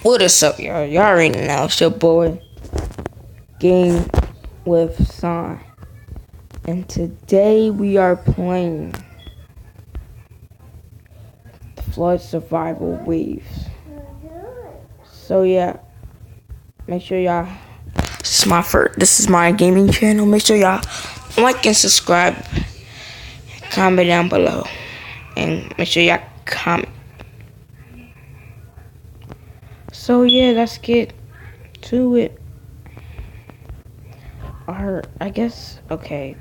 What is up, y'all? Y'all already know it's your boy Game with Son, and today we are playing the Flood Survival Waves. So yeah, make sure y'all. This is my gaming channel. Make sure y'all like and subscribe. Comment down below, and make sure y'all comment. So yeah, let's get to it. Or I guess okay.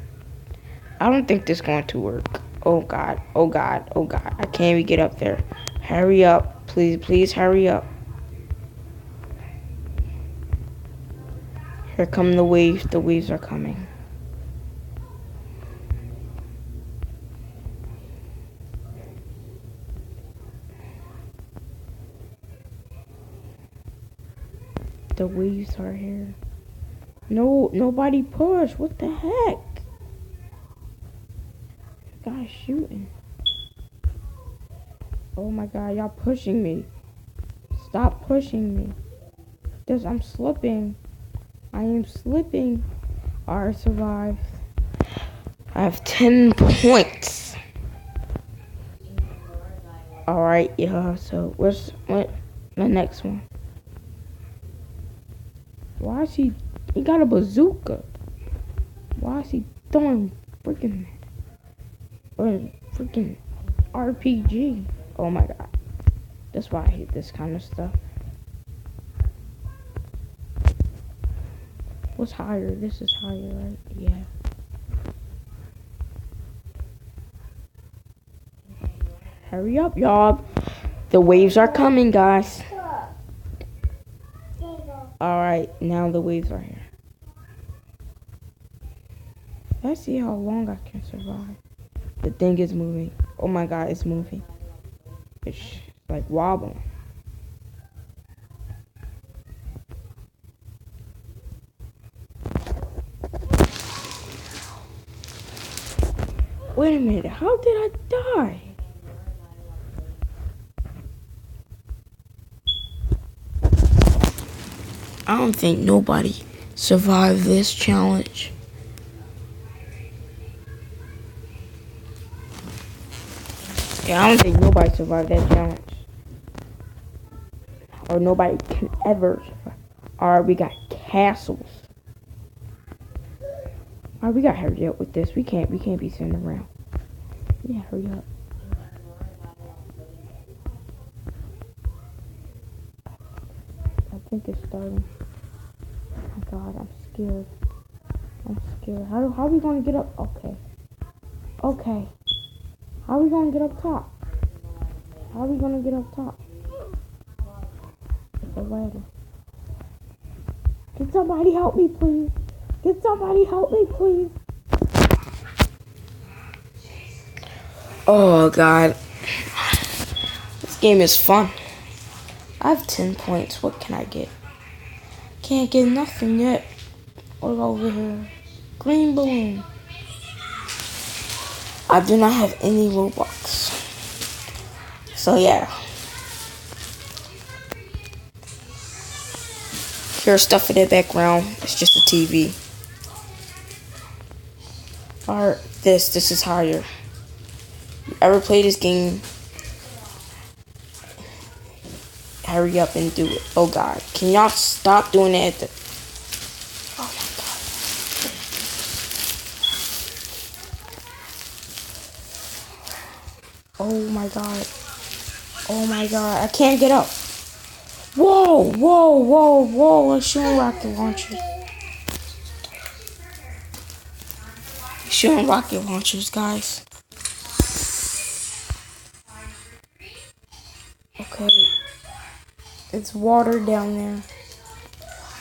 I don't think this is going to work. Oh god, oh god, oh god. I can't even get up there. Hurry up. Please hurry up. Here come the waves. The waves are coming. The waves are here. No, nobody push. What the heck? Guys shooting. Oh my god, y'all pushing me. Stop pushing me. I'm slipping. I am slipping. I survived. I have 10 points. Alright, yeah, so what's the next one? Why is he got a bazooka? Why is he throwing freaking RPG? Oh my god. That's why I hate this kind of stuff. What's higher? This is higher, right? Yeah. Hurry up, y'all. The waves are coming, guys. Alright, now the waves are here. Let's see how long I can survive. The thing is moving. Oh my god, it's moving. It's like wobbling. Wait a minute, how did I die? I don't think nobody survived this challenge. Yeah, I don't think nobody survived that challenge. Or nobody can ever survive. Alright, we got castles. Alright, we gotta hurry up with this. We can't be sitting around. Yeah, hurry up. I think it's starting. Oh my god, I'm scared. I'm scared. How are we gonna get up? Okay. How are we gonna get up top? How are we gonna get up top? It's a ladder. Can somebody help me, please? Can somebody help me, please? Oh god. This game is fun. I have 10 points. What can I get? Can't get nothing yet. What over here? Green balloon. I do not have any Robux. So yeah. Here's stuff in the background. It's just a TV. Alright, this is higher. You ever play this game? Hurry up and do it. Oh god. Can y'all stop doing that at the... Oh my god. Oh my god. Oh my god. I can't get up. Whoa. Let's shoot rocket launchers. Shooting rocket launchers, guys. Okay. It's water down there.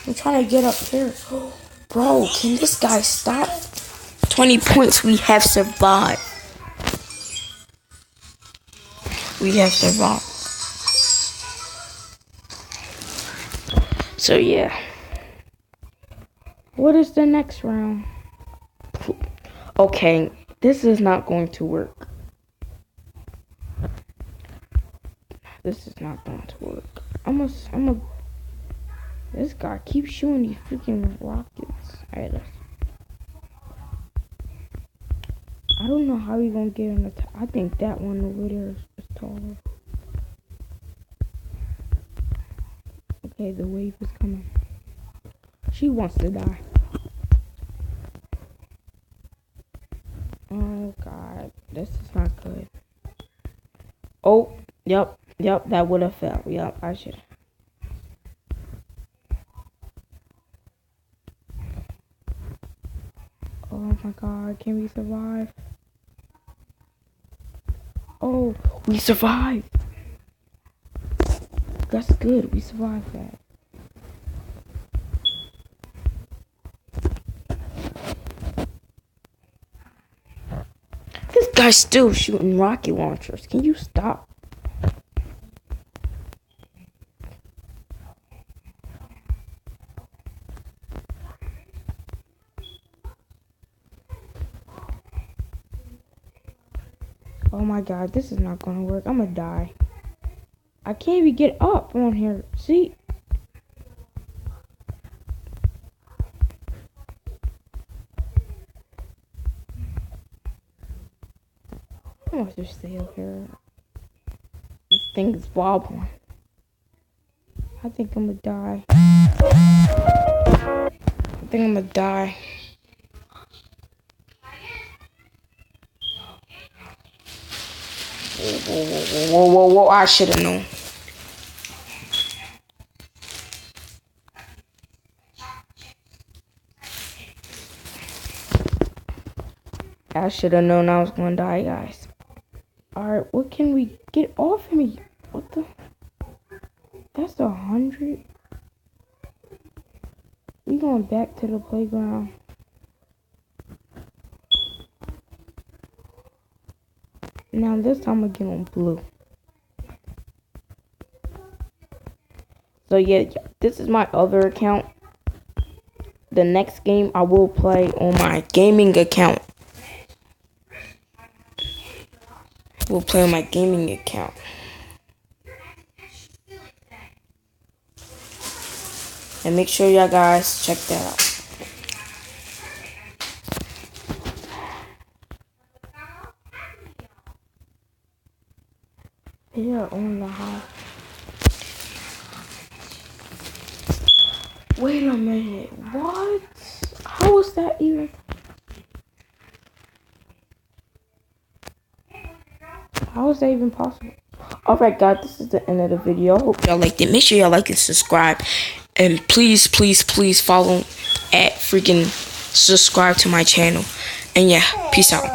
I'm trying to get up here. Bro, can this guy stop? 20 points. We have survived. So yeah. What is the next round? Okay, this is not going to work. This is not going to work. This guy keeps shooting these freaking rockets at us. I don't know how we gonna get in the I think that one over there is taller. Okay, the wave is coming. She wants to die. Oh god, this is not good. Oh, yep, that would have fell. Yep, I should. Oh my god, can we survive? Oh, we survived. That's good, we survived that. This guy's still shooting rocket launchers. Can you stop? Oh my god, this is not gonna work. I'm gonna die. I can't even get up on here. See? I'm gonna just stay up here. This thing is wobbling. I think I'm gonna die. I think I'm gonna die. Whoa, I should have known. I should have known I was gonna die, guys. Alright, what can we get off of me? What the? That's 100. We going back to the playground. Now this time I'm gonna get on blue. So yeah, this is my other account. The next game I will play on my gaming account. We'll play on my gaming account. And make sure y'all guys check that out. They are on the house. Wait a minute. What? How is that even? How is that even possible? Alright, guys, this is the end of the video. I hope y'all liked it. Make sure y'all like and subscribe. And please follow at freaking subscribe to my channel. And yeah, peace out.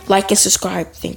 Like and subscribe. Thank you.